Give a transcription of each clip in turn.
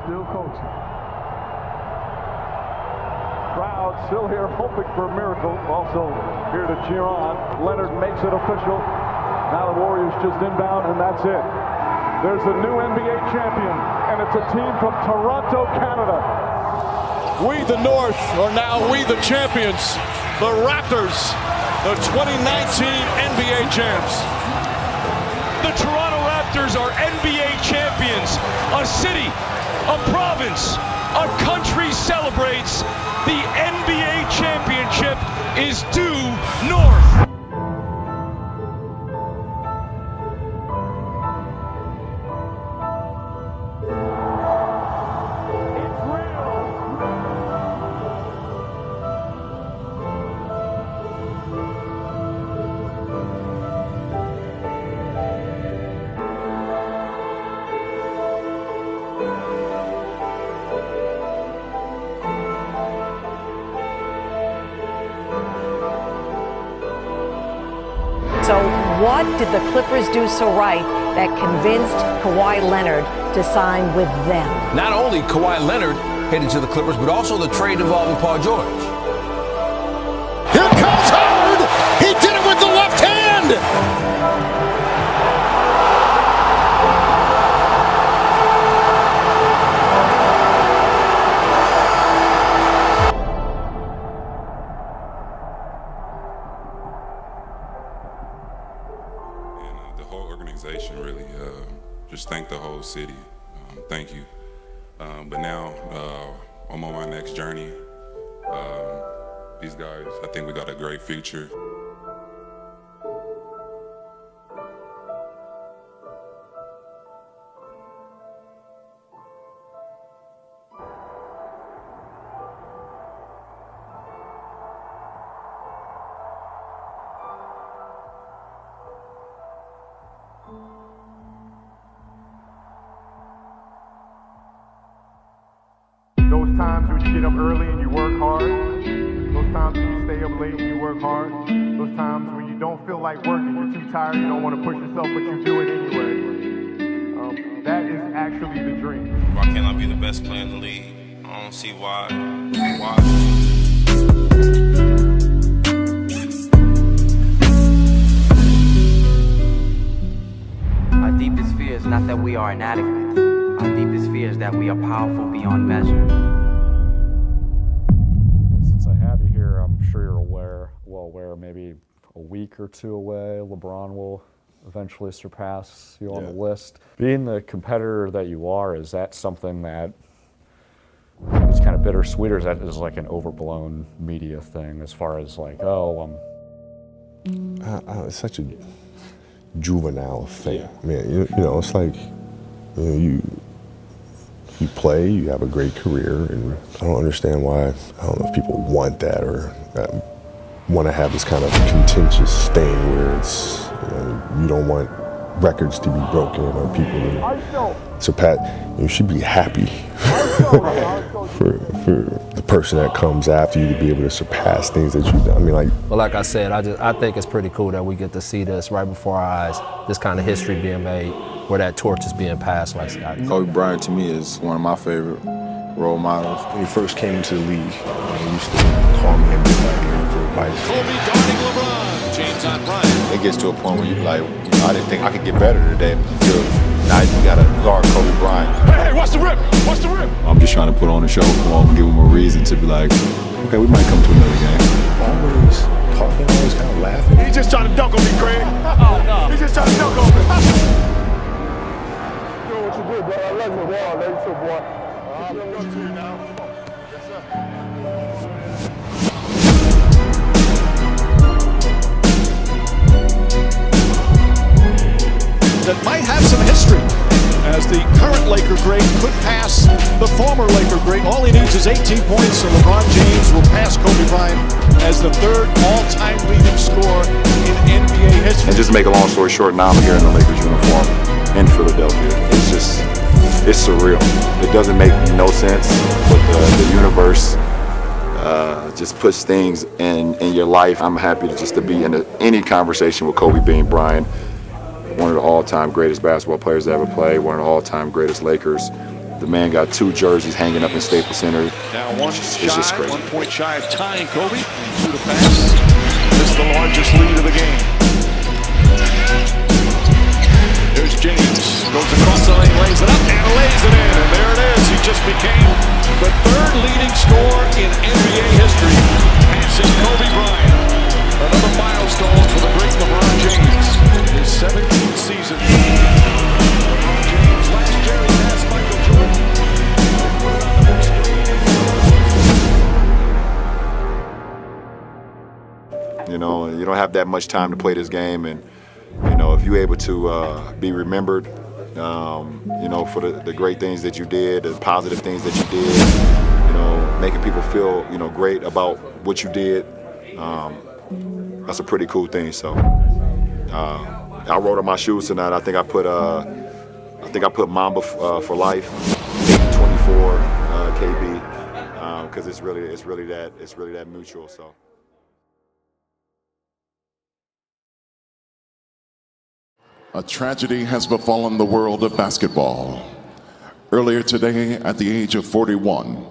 still coaching. Crowd still here hoping for a miracle. Also here to cheer on. Leonard makes it official. Now the Warriors just inbound, and that's it. There's a new NBA champion, and it's a team from Toronto, Canada. We, the North, are now we, the champions. The Raptors, the 2019 NBA champs. The Toronto Raptors are NBA champions. A city, a province, a country celebrates. The NBA championship is due north. So what did the Clippers do so right that convinced Kawhi Leonard to sign with them? Not only Kawhi Leonard headed to the Clippers, but also the trade involving Paul George. Here comes Howard! He did it with the left hand! Organization really just thank the whole city. Thank you. But now I'm on my next journey. These guys, I think we got a great future. Those times when you get up early and you work hard, those times when you stay up late and you work hard, those times when you don't feel like working, you're too tired, you don't want to push yourself, but you do it anyway. That is actually the dream. Why can't I be the best player in the league? I don't see why. Our deepest fear is not that we are inadequate. Our deepest fear is that we are powerful beyond measure. Since I have you here, I'm sure you're well aware, maybe a week or two away, LeBron will eventually surpass you on the list. Being the competitor that you are, is that something that is kind of bittersweet, or is that just like an overblown media thing as far as like, it's such a juvenile thing. Man, you know, it's like, you play, you have a great career, and I don't understand why, I don't know if people want that or want to have this kind of contentious thing where it's, you don't want records to be broken or people to surpass. You should be happy for the person that comes after you to be able to surpass things that you've done. I mean, like. Well, like I said, I think it's pretty cool that we get to see this right before our eyes, this kind of history being made, where that torch is being passed, like Scott. Kobe Bryant, to me, is one of my favorite role models. When he first came into the league, he used to call me and be like, for advice. Kobe guarding LeBron. James on Bryant. It gets to a point where you're like, I didn't think I could get better today. Now you gotta guard Kobe Bryant. Hey, what's the rip? What's the rip? I'm just trying to put on a show for him, give him a reason to be like, okay, we might come to another game. Always talking, always kind of laughing. He's just trying to dunk on me, Craig. Oh, no. He's just trying to dunk on me. You know what you did, bro. I love you, boy. I love you too, boy. I'm going to go to you now. Yes, sir. That might have some history, as the current Laker great could pass the former Laker great. All he needs is 18 points, so LeBron James will pass Kobe Bryant as the third all-time leading scorer in NBA history. And just to make a long story short, now I'm here in the Lakers uniform in Philadelphia. It's surreal. It doesn't make no sense, but the universe just puts things in your life. I'm happy to be in any conversation with Kobe Bryant. One of the all-time greatest basketball players to ever play, one of the all-time greatest Lakers, The man got 2 jerseys hanging up in Staples Center. Now it's just crazy. 1 point shy of tying Kobe. To the pass. This is the largest lead of the game. There's James. Goes across the lane, lays it up, and lays it in. And there it is. He just became the 3rd leading scorer in NBA history, passing Kobe Bryant. Another milestone for the great LeBron James. His 17th season. LeBron James last year he passed Michael Jordan. You know, you don't have that much time to play this game, and you know, if you're able to be remembered, you know, for the great things that you did, the positive things that you did, you know, making people feel, you know, great about what you did, that's a pretty cool thing. So I wrote on my shoes tonight. I think I put Mamba for life, 824 KB, because it's really that mutual. So. A tragedy has befallen the world of basketball. Earlier today, at the age of 41,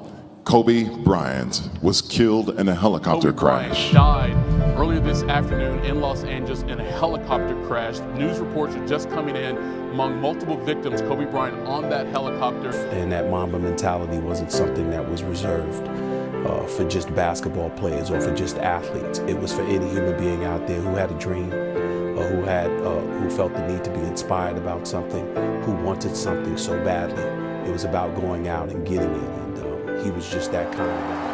Kobe Bryant was killed in a helicopter crash. Kobe Bryant died earlier this afternoon in Los Angeles in a helicopter crash. News reports are just coming in. Among multiple victims, Kobe Bryant on that helicopter. And that Mamba mentality wasn't something that was reserved for just basketball players or for just athletes. It was for any human being out there who had a dream, who felt the need to be inspired about something, who wanted something so badly. It was about going out and getting it, and he was just that kind of guy.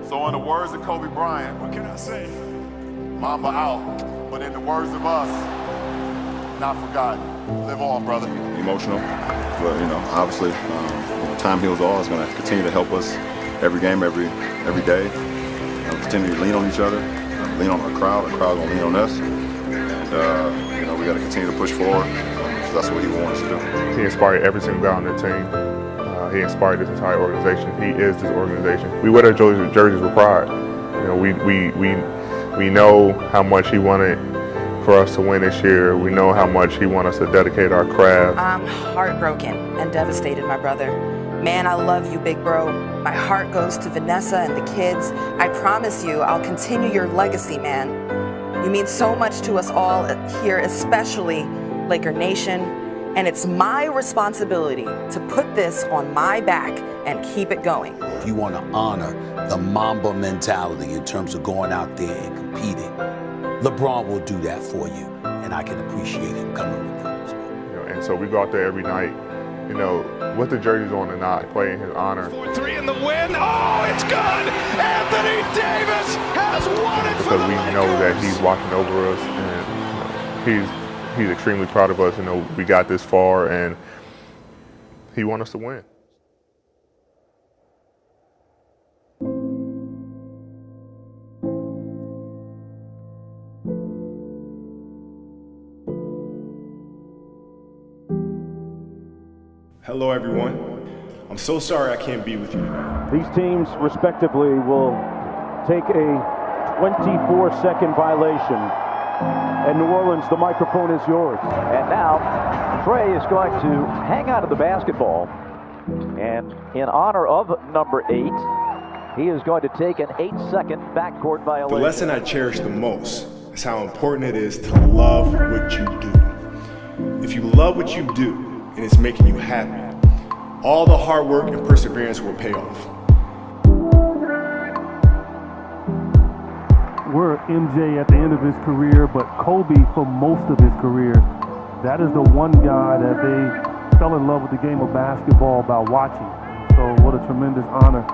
So in the words of Kobe Bryant, what can I say? Mamba out, but in the words of us, not forgotten. Live on, brother. Emotional, but you know, obviously, time heals all. It's going to continue to help us every game, every day. Continue to lean on each other, lean on our crowd. The crowd going to lean on us, and you know, we got to continue to push forward. Because that's what he wants us to do. He inspired every single guy on the team. He inspired this entire organization. He is this organization. We wear our jerseys with pride. You know, we know how much he wanted for us to win this year. We know how much he wants us to dedicate our craft. I'm heartbroken and devastated, my brother. Man, I love you, big bro. My heart goes to Vanessa and the kids. I promise you, I'll continue your legacy, man. You mean so much to us all here, especially Laker Nation. And it's my responsibility to put this on my back and keep it going. If you want to honor the Mamba mentality in terms of going out there and competing, LeBron will do that for you, and I can appreciate him coming with that as well. You know, and so we go out there every night, you know, with the jerseys on or not, play in his honor. 4-3 in the win. Oh, it's good! Anthony Davis has won it for the Lakers! Because we know that he's watching over us, and you know, he's extremely proud of us. You know, we got this far, and he wants us to win. Hello, everyone. I'm so sorry I can't be with you tonight. These teams, respectively, will take a 24-second violation. And New Orleans, the microphone is yours. And now, Trey is going to hang out of the basketball. And in honor of number 8, he is going to take an 8-second backcourt violation. The lesson I cherish the most is how important it is to love what you do. If you love what you do, and it's making you happy, all the hard work and perseverance will pay off. We're MJ at the end of his career, but Kobe for most of his career. That is the one guy that they fell in love with the game of basketball by watching. So what a tremendous honor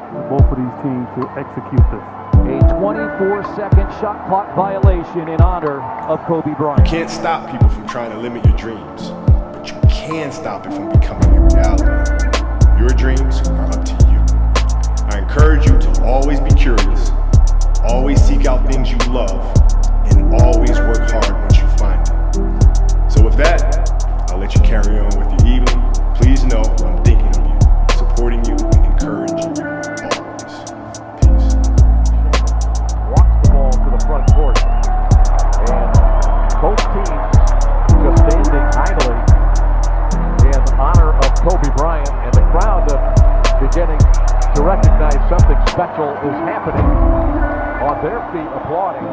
for both of these teams to execute this. A 24-second shot clock violation in honor of Kobe Bryant. You can't stop people from trying to limit your dreams, but you can stop it from becoming a reality. Your dreams are up to you. I encourage you to always be curious, always seek out things you love, and always work hard once you find them. So with that, I'll let you carry on with your evening. Please know I'm thinking of you, supporting you, and encouraging you always. Peace. Walks the ball to the front court. Central is happening on their feet applauding.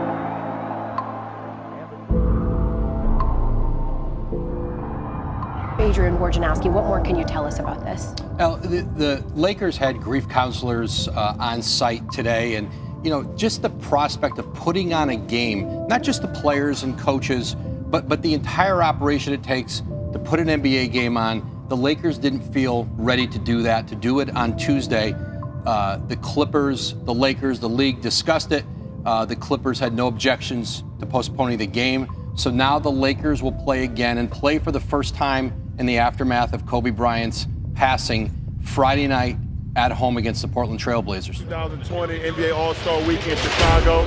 Adrian Wojnarowski, what more can you tell us about this? The Lakers had grief counselors on site today, and just the prospect of putting on a game, not just the players and coaches, but the entire operation it takes to put an NBA game on. The Lakers didn't feel ready to do that, to do it on Tuesday. The Clippers, the Lakers, the league discussed it. The Clippers had no objections to postponing the game. So now the Lakers will play again and play for the first time in the aftermath of Kobe Bryant's passing Friday night at home against the Portland Trail Blazers. 2020 NBA All-Star Weekend in Chicago.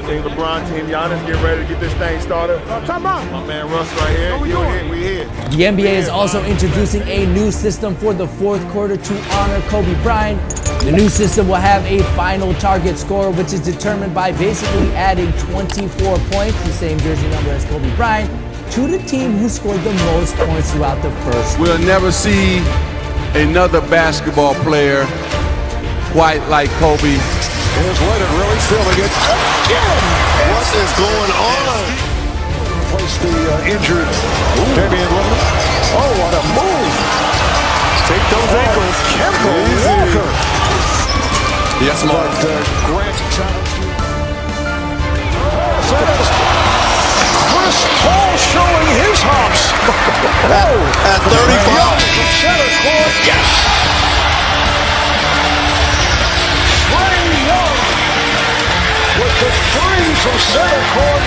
Team LeBron, Team Giannis, get ready to get this thing started. Time out. My man Russ right here. We here. The NBA is also introducing a new system for the fourth quarter to honor Kobe Bryant. The new system will have a final target score, which is determined by basically adding 24 points, the same jersey number as Kobe Bryant, to the team who scored the most points throughout the first. We'll never see another basketball player quite like Kobe. Here's Leonard really feeling it. What is going on? Place the injured Damian Lillard. Oh, what a move. Take those ankles. Kemba Walker. Yes, Mark. Grant challenge. Chris Paul showing his hops. At 35. From center court. Yes. With the three from center court.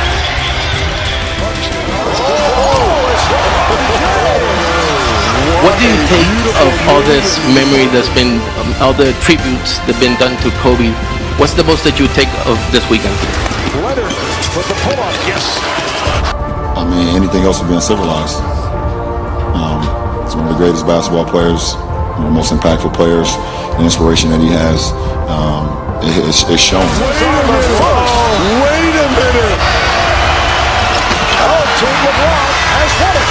What do you take of all this memory that's been, all the tributes that have been done to Kobe? What's the most that you take of this weekend? Leonard with the pull-up, yes. I mean, anything else would be uncivilized. He's one of the greatest basketball players, one of the most impactful players, the inspiration that he has. It's shown. Wait a minute. Oh, Team LeBron has won it.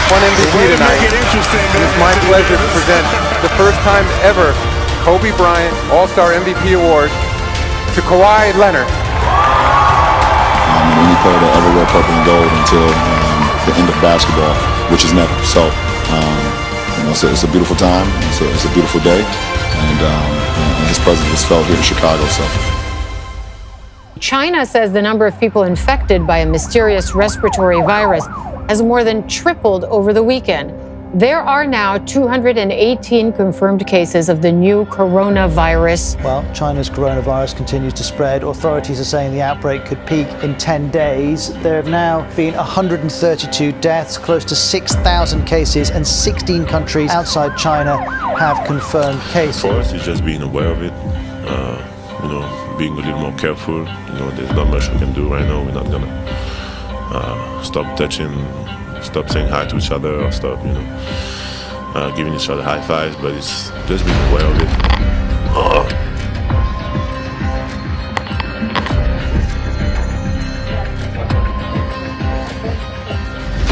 One MVP tonight. It's my pleasure to present the first time ever Kobe Bryant All-Star MVP Award to Kawhi Leonard. Any player to ever wear purple and gold until the end of basketball, which is never. So, it's a beautiful time. It's a beautiful day. And his presence is felt here in Chicago. So, China says the number of people infected by a mysterious respiratory virus has more than tripled over the weekend. There are now 218 confirmed cases of the new coronavirus. Well, China's coronavirus continues to spread. Authorities are saying the outbreak could peak in 10 days. There have now been 132 deaths, close to 6,000 cases, and 16 countries outside China have confirmed cases. For us, it's just being aware of it, being a little more careful. There's not much we can do right now. We're not gonna stop touching, stop saying hi to each other, or stop, giving each other high fives, but it's just being aware of it.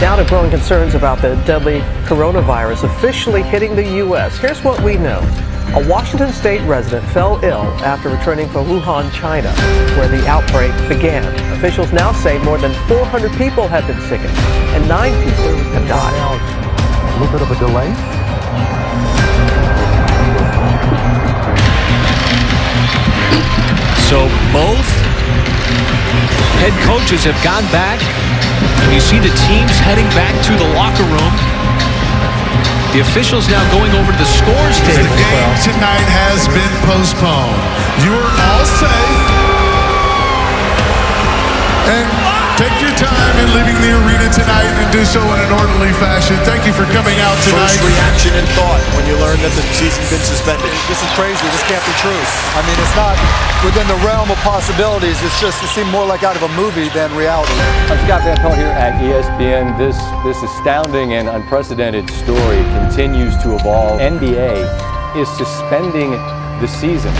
Now to growing concerns about the deadly coronavirus officially hitting the U.S. Here's what we know. A Washington State resident fell ill after returning from Wuhan, China, where the outbreak began. Officials now say more than 400 people have been sickened and 9 people have died. A little bit of a delay. So both head coaches have gone back, and you see the teams heading back to the locker room. The officials now going over to the scores table. The game tonight has been postponed. You are all safe. And take your time in leaving the arena tonight and do so in an orderly fashion. Thank you for coming out tonight. First reaction and thought when you learned that the season's been suspended. This is crazy. This can't be true. I mean, it's not within the realm of possibilities. It seemed more like out of a movie than reality. I'm Scott Van Pelt here at ESPN. This astounding and unprecedented story continues to evolve. NBA is suspending the season.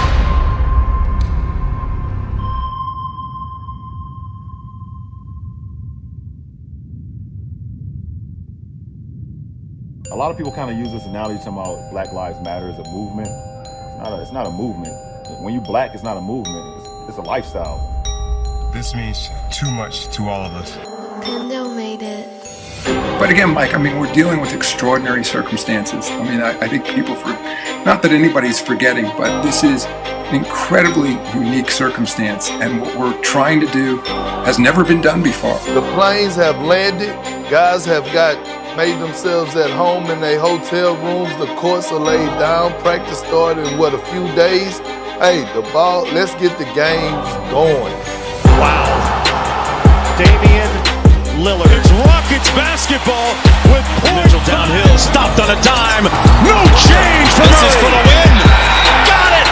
A lot of people kind of use this analogy talking about Black Lives Matter as a movement. It's not a movement. When you black, it's not a movement. It's a lifestyle. This means too much to all of us. Pendo made it. But again, Mike, I mean, we're dealing with extraordinary circumstances. I mean, I think people, not that anybody's forgetting, but this is an incredibly unique circumstance. And what we're trying to do has never been done before. The planes have landed. Guys have made themselves at home in their hotel rooms. The courts are laid down. Practice started in, a few days. Hey, let's get the games going. Wow. Damian Lillard. It's Rockets basketball with Mitchell downhill, stopped on a dime. No change for This is for the win. Got it.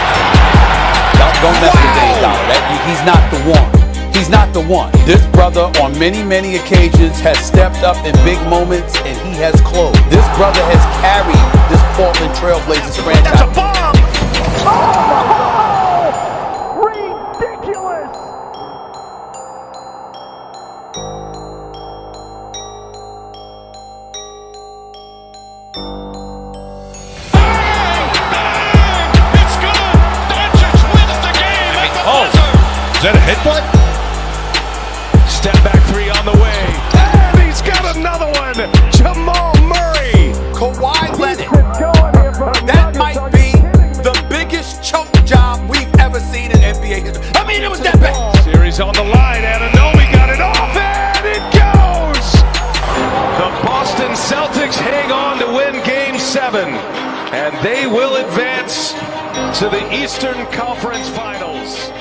Don't mess with Dame Dollar. He's not the one. He's not the one. This brother on many, many occasions has stepped up in big moments and he has closed. This brother has carried this Portland Trailblazers franchise. That's a bomb. Oh, ridiculous. It's good. Doncic wins the game at the buzzer. Is that a headbutt? Step back three on the way. And he's got another one. Jamal Murray. Kawhi Leonard. That might be the biggest choke job we've ever seen in NBA history. I mean, it was that bad. Series on the line. Anunoby got it off, and it goes. The Boston Celtics hang on to win Game 7, and they will advance to the Eastern Conference Finals.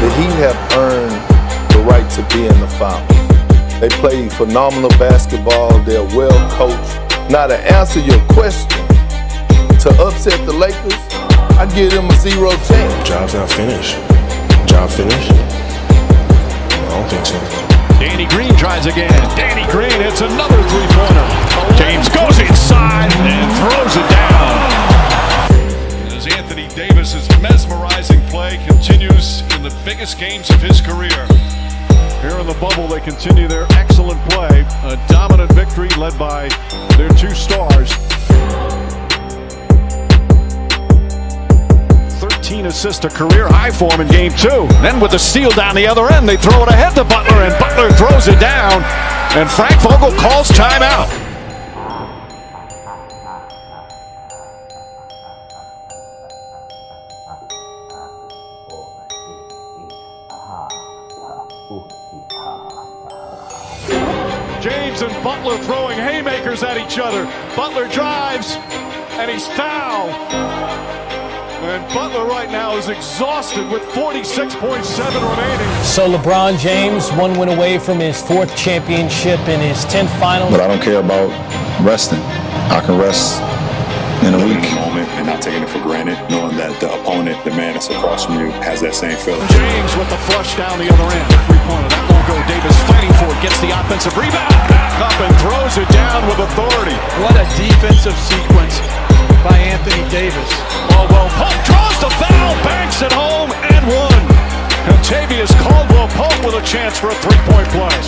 The Heat have earned the right to be in the finals. They play phenomenal basketball. They're well coached. Now to answer your question, to upset the Lakers, I give them a 0 chance. Job's not finished. Job finished? I don't think so. Danny Green tries again. Danny Green hits another three-pointer. James goes inside and throws it down. As Anthony Davis's mesmerizing play continues in the biggest games of his career. Here in the bubble, they continue their excellent play. A dominant victory led by their two stars. 13 assists, a career high for him in Game 2. Then with a steal down the other end, they throw it ahead to Butler, and Butler throws it down. And Frank Vogel calls timeout. James and Butler throwing haymakers at each other. Butler drives, and he's fouled. And Butler right now is exhausted with 46.7 remaining. So LeBron James, one win away from his 4th championship in his 10th final. But I don't care about resting. I can rest in a week. In the moment and not taking it for granted, knowing that the opponent, the man that's across from you, has that same feeling. James with the flush down the other end. Three-pointer, that won't go. Davis fighting for it, gets the offensive rebound. Back up and throws it down with authority. What a defensive sequence by Anthony Davis. Caldwell Pope draws the foul, banks it home, and one. Contavious Caldwell Pope with a chance for a three-point play.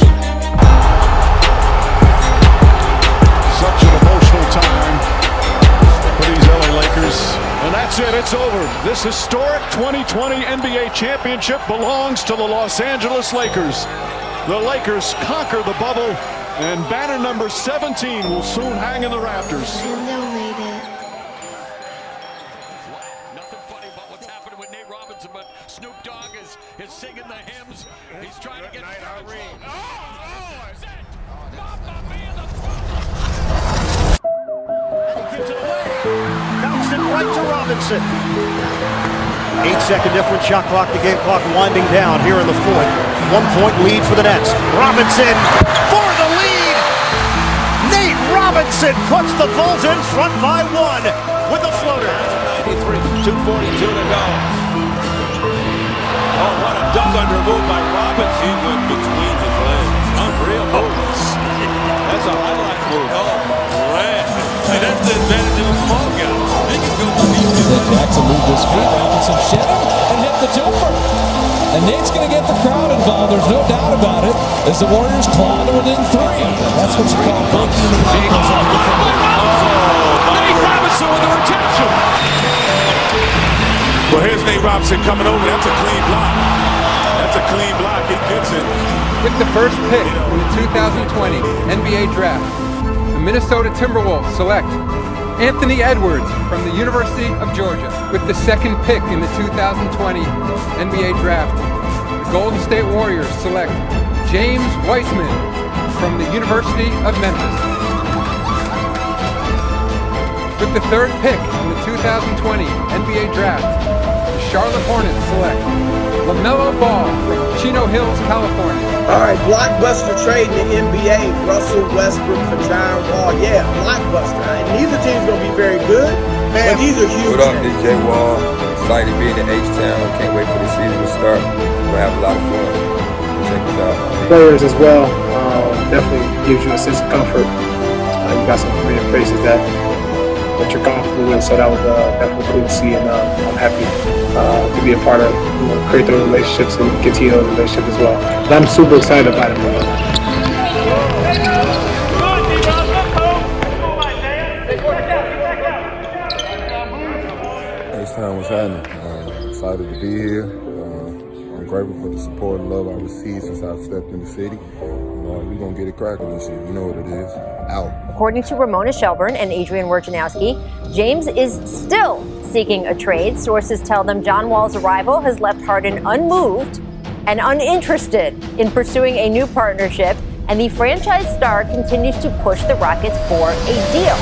Such an emotional time for these LA Lakers. And that's it, it's over. This historic 2020 NBA championship belongs to the Los Angeles Lakers. The Lakers conquer the bubble, and banner number 17 will soon hang in the rafters. Nothing funny about what's happening with Nate Robinson, but Snoop Dogg is singing the hymns. He's trying to get Irene. Gives it away. Bounce it right to Robinson. 8-second difference, shot clock, the game clock winding down here in the 4th. 1-point lead for the Nets. Robinson for the lead. Nate Robinson puts the Bulls in front by 1 with the floater. 93, 2:42 to go. Oh, what a dunk under move by Robinson. He went between his legs. Unreal move. That's a highlight move. Oh. See, that's the advantage of a small guy. He can go Jackson moved his feet. Robinson shed him and hit the jumper. And Nate's going to get the crowd involved. There's no doubt about it. As the Warriors claw to within 3. That's what you call breaking into the ankles of the defender. Nate Robinson with the rejection. Well, here's Nate Robinson coming over. That's a clean block. That's a clean block. He gets it. With the first pick in the 2020 NBA Draft, the Minnesota Timberwolves select Anthony Edwards from the University of Georgia. With the second pick in the 2020 NBA Draft, the Golden State Warriors select James Weissman from the University of Memphis. With the third pick in the 2020 NBA Draft, the Charlotte Hornets select LaMelo Ball from Chino Hills, California. All right, blockbuster trade in the NBA. Russell Westbrook for John Wall. Yeah, blockbuster. And neither team's going to be very good, but these are huge. What up, this J Wall? Excited to be in the H-Town. Can't wait for the season to start. We'll have a lot of fun. Check us out. Players as well. Definitely gives you a sense of comfort. You got some familiar faces that you're comfortable with, so that was definitely cool to see, and I'm happy to be a part of, create those relationships and continue those relationships as well. And I'm super excited about it. H-Town was happening. Excited to be here. I'm grateful for the support and love I received since I've stepped in the city. We're going to get it cracking this year. You know what it is. Out. According to Ramona Shelburne and Adrian Wojnarowski, James is still seeking a trade. Sources tell them John Wall's arrival has left Harden unmoved and uninterested in pursuing a new partnership, and the franchise star continues to push the Rockets for a deal.